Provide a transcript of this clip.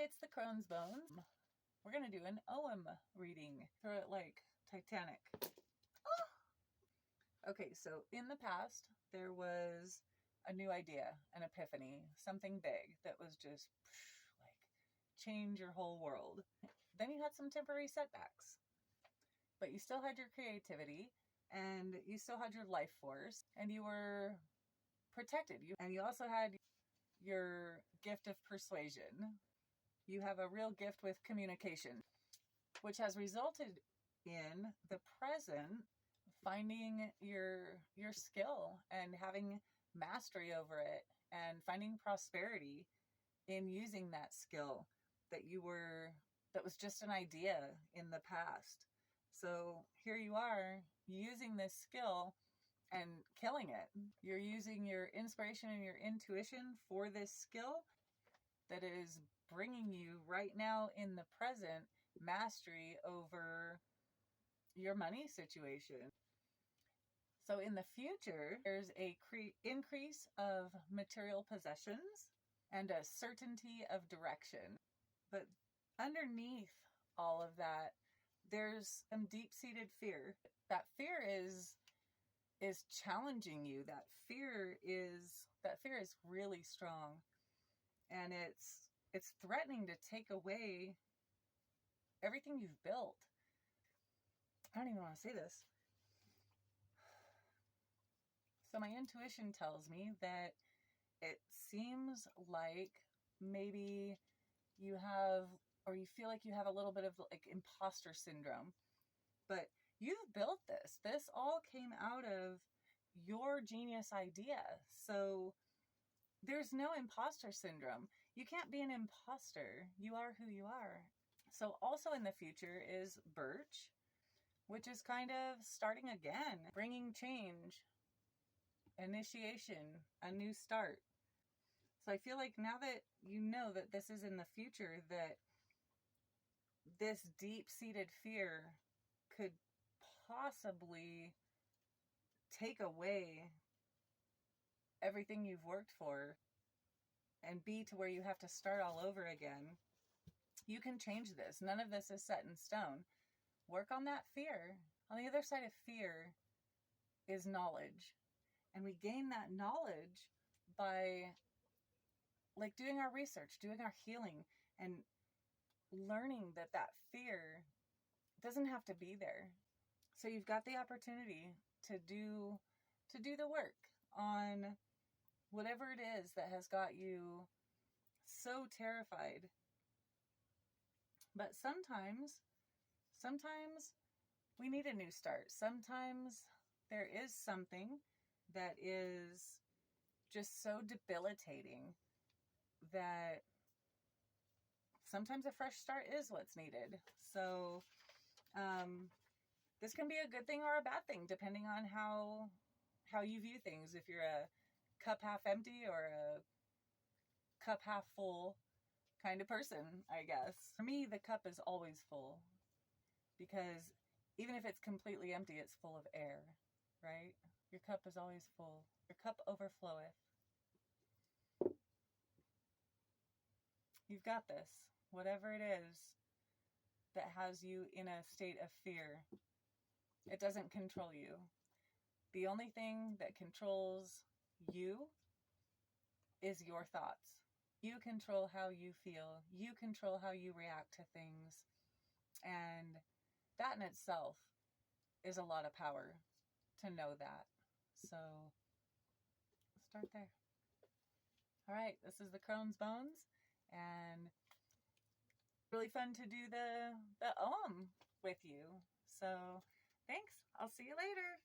it's the Crohn's Bones. We're going to do an Ogham reading. Throw it like Titanic. Oh! Okay, so in the past, there was a new idea, an epiphany, something big that was just like change your whole world. Then you had some temporary setbacks, but you still had your creativity and you still had your life force and you were protected. And you also had your gift of persuasion. You have a real gift with communication, which has resulted in the present finding your skill and having mastery over it and finding prosperity in using that skill that was just an idea in the past. So here you are using this skill and killing it. You're using your inspiration and your intuition for this skill that is bringing you right now in the present mastery over your money situation. So in the future, there's a increase of material possessions and a certainty of direction. But underneath all of that, there's some deep-seated fear. That fear is challenging you. That fear is really strong. And it's threatening to take away everything you've built. I don't even want to say this. So my intuition tells me that it seems like maybe you have, or you feel like you have a little bit of like imposter syndrome, but you've built this. This all came out of your genius idea. So there's no imposter syndrome. You can't be an imposter. You are who you are. So also in the future is Birch, which is kind of starting again, bringing change, initiation, a new start. So I feel like now that you know that this is in the future, that this deep-seated fear could possibly take away everything you've worked for and be to where you have to start all over again. You can change this. None of this is set in stone. Work on that fear. On the other side of fear is knowledge. And we gain that knowledge by like doing our research, doing our healing, and learning that fear doesn't have to be there. So you've got the opportunity to do the work on whatever it is that has got you so terrified. But sometimes we need a new start. Sometimes there is something that is just so debilitating that sometimes a fresh start is what's needed. So this can be a good thing or a bad thing, depending on how you view things. If you're a cup half empty or a cup half full kind of person, I guess. For me, the cup is always full, because even if it's completely empty, it's full of air, right? Your cup is always full. Your cup overfloweth. You've got this. Whatever it is that has you in a state of fear, it doesn't control you. The only thing that controls you is your thoughts. You control how you feel. You control how you react to things. And that in itself is a lot of power to know that. So start there. All right, this is the Crohn's Bones, and really fun to do the Ogham with you. So thanks. I'll see you later.